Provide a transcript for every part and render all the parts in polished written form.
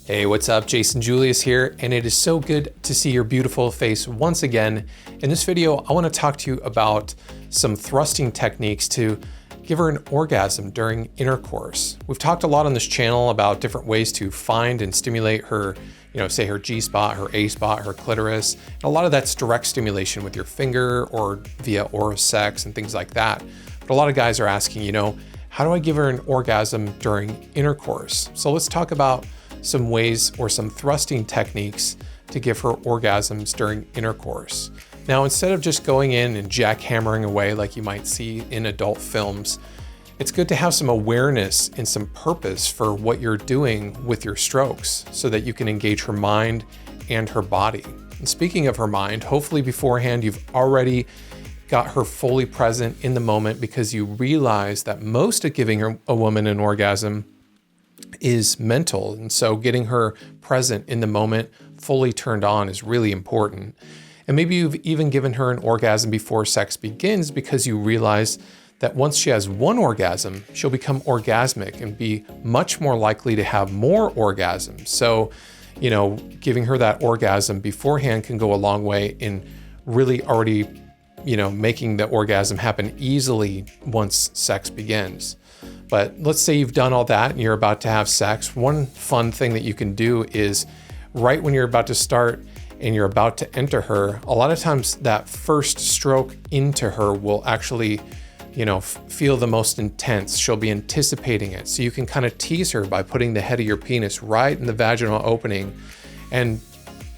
Hey, what's up? Jason Julius here, and it is so good to see your beautiful face once again. In this video, I want to talk to you about some thrusting techniques to give her an orgasm during intercourse. We've talked a lot on this channel about different ways to find and stimulate her, say her G-spot, her A-spot, her clitoris. And a lot of that's direct stimulation with your finger or via oral sex and things like that. But a lot of guys are asking, how do I give her an orgasm during intercourse? So let's talk about some ways or some thrusting techniques to give her orgasms during intercourse. Now, instead of just going in and jackhammering away like you might see in adult films, it's good to have some awareness and some purpose for what you're doing with your strokes so that you can engage her mind and her body. And speaking of her mind, hopefully beforehand you've already got her fully present in the moment because you realize that most of giving a woman an orgasm is mental. And so getting her present in the moment, fully turned on, is really important. And maybe you've even given her an orgasm before sex begins because you realize that once she has one orgasm, she'll become orgasmic and be much more likely to have more orgasms. So, giving her that orgasm beforehand can go a long way in really already, making the orgasm happen easily once sex begins. But let's say you've done all that and you're about to have sex. One fun thing that you can do is right when you're about to start and you're about to enter her, a lot of times that first stroke into her will actually, feel the most intense. She'll be anticipating it. So you can kind of tease her by putting the head of your penis right in the vaginal opening and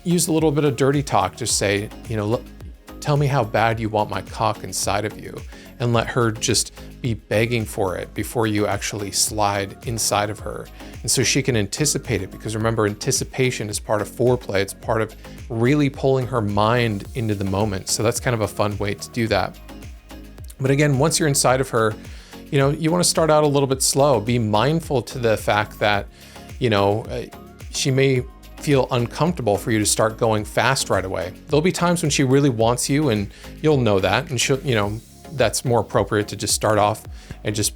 use a little bit of dirty talk to say, tell me how bad you want my cock inside of you, and let her just be begging for it before you actually slide inside of her. And so she can anticipate it, because remember, anticipation is part of foreplay. It's part of really pulling her mind into the moment. So that's kind of a fun way to do that. But again, once you're inside of her, you want to start out a little bit slow. Be mindful to the fact that, she may feel uncomfortable for you to start going fast right away. There'll be times when she really wants you, and you'll know that, and she'll, that's more appropriate to just start off and just,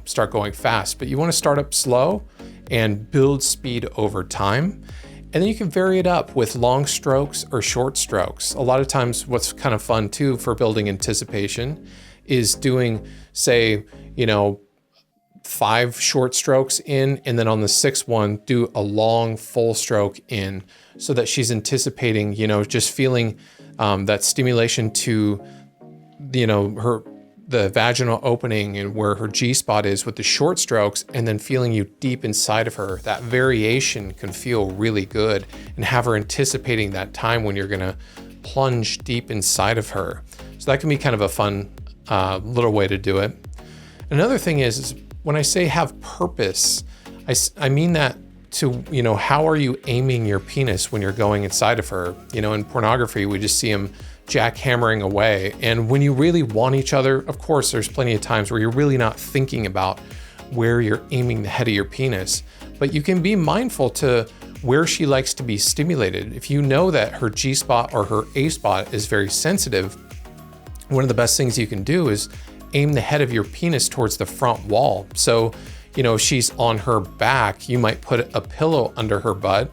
start going fast. But you want to start up slow and build speed over time. And then you can vary it up with long strokes or short strokes. A lot of times what's kind of fun too for building anticipation is doing, say, 5 short strokes in, and then on the 6th one, do a long full stroke in, so that she's anticipating, just feeling that stimulation to, the vaginal opening and where her G-spot is with the short strokes, and then feeling you deep inside of her. That variation can feel really good, and have her anticipating that time when you're gonna plunge deep inside of her. So that can be kind of a fun little way to do it. Another thing is when I say have purpose, I mean that to, how are you aiming your penis when you're going inside of her? In pornography, we just see them jackhammering away. And when you really want each other, of course, there's plenty of times where you're really not thinking about where you're aiming the head of your penis, but you can be mindful to where she likes to be stimulated. If you know that her G-spot or her A-spot is very sensitive, one of the best things you can do is aim the head of your penis towards the front wall. So, if she's on her back, you might put a pillow under her butt,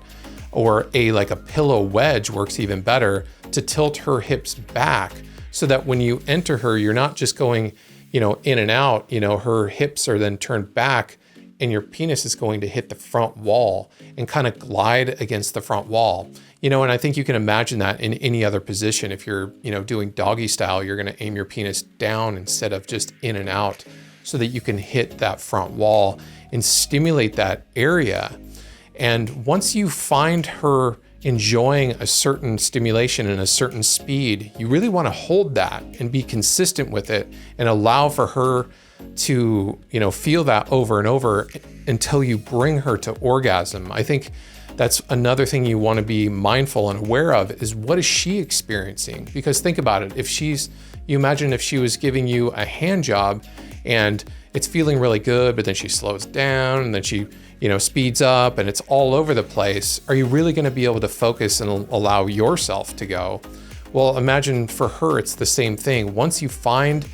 or like a pillow wedge works even better, to tilt her hips back, so that when you enter her, you're not just going, in and out, her hips are then turned back and your penis is going to hit the front wall and kind of glide against the front wall. And I think you can imagine that in any other position. If you're, doing doggy style, you're going to aim your penis down instead of just in and out, so that you can hit that front wall and stimulate that area. And once you find her enjoying a certain stimulation and a certain speed, you really want to hold that and be consistent with it and allow for her to, feel that over and over until you bring her to orgasm. I think that's another thing you want to be mindful and aware of, is what is she experiencing? Because think about it. You imagine if she was giving you a hand job and it's feeling really good, but then she slows down and then she, speeds up and it's all over the place. Are you really going to be able to focus and allow yourself to go? Well, imagine for her, it's the same thing. Once you find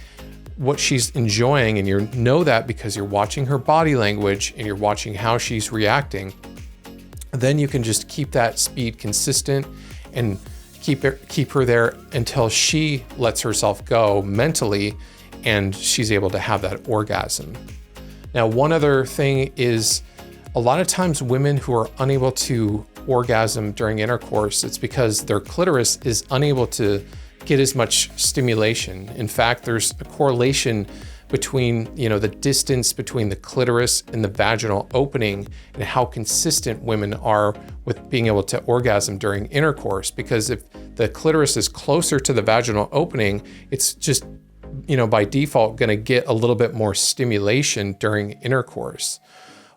what she's enjoying, and you know that because you're watching her body language and you're watching how she's reacting, Then you can just keep that speed consistent and keep her there until she lets herself go mentally and she's able to have that orgasm. Now, one other thing is a lot of times women who are unable to orgasm during intercourse, it's because their clitoris is unable to get as much stimulation. In fact, there's a correlation between, the distance between the clitoris and the vaginal opening and how consistent women are with being able to orgasm during intercourse. Because if the clitoris is closer to the vaginal opening, it's just, by default going to get a little bit more stimulation during intercourse.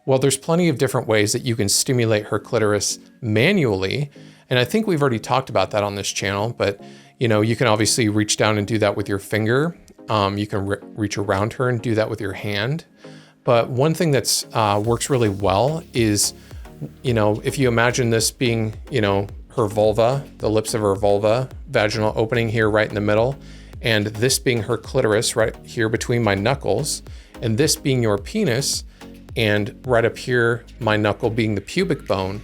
Well, there's plenty of different ways that you can stimulate her clitoris manually. And I think we've already talked about that on this channel, but you can obviously reach down and do that with your finger. You can reach around her and do that with your hand. But one thing that's works really well is, if you imagine this being, her vulva, the lips of her vulva, vaginal opening here right in the middle, and this being her clitoris right here between my knuckles, and this being your penis, and right up here, my knuckle being the pubic bone.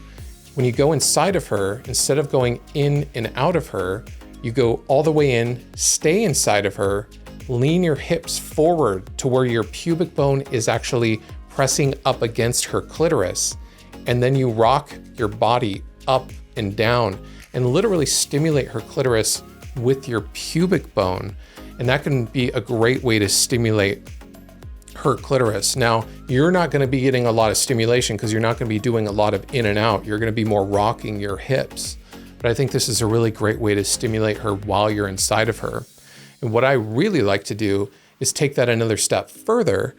When you go inside of her, instead of going in and out of her, you go all the way in, stay inside of her, lean your hips forward to where your pubic bone is actually pressing up against her clitoris. And then you rock your body up and down and literally stimulate her clitoris with your pubic bone. And that can be a great way to stimulate her clitoris. Now, you're not going to be getting a lot of stimulation because you're not going to be doing a lot of in and out. You're going to be more rocking your hips. But I think this is a really great way to stimulate her while you're inside of her. And what I really like to do is take that another step further.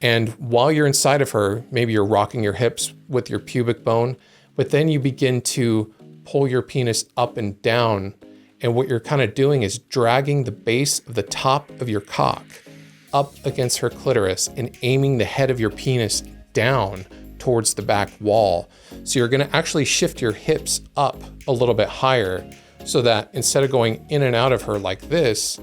And while you're inside of her, maybe you're rocking your hips with your pubic bone, but then you begin to pull your penis up and down. And what you're kind of doing is dragging the base of the top of your cock up against her clitoris and aiming the head of your penis down towards the back wall. So you're going to actually shift your hips up a little bit higher so that instead of going in and out of her like this,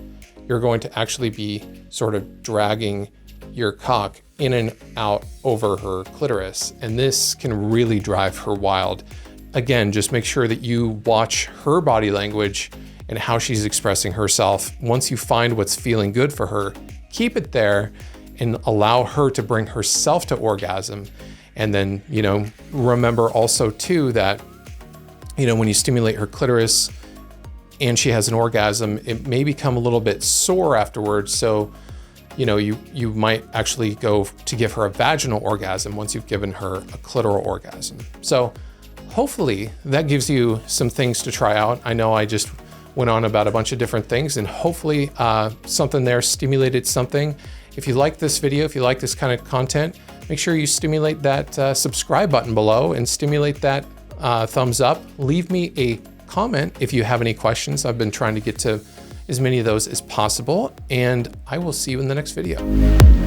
you're going to actually be sort of dragging your cock in and out over her clitoris. And this can really drive her wild. Again, just make sure that you watch her body language and how she's expressing herself. Once you find what's feeling good for her, keep it there and allow her to bring herself to orgasm. And then, remember also too that, when you stimulate her clitoris and she has an orgasm, it may become a little bit sore afterwards. So, you might actually go to give her a vaginal orgasm once you've given her a clitoral orgasm. So hopefully that gives you some things to try out. I know I just went on about a bunch of different things, and hopefully something there stimulated something. If you like this video, if you like this kind of content, make sure you stimulate that subscribe button below and stimulate that thumbs up. Leave me a comment if you have any questions. I've been trying to get to as many of those as possible, and I will see you in the next video.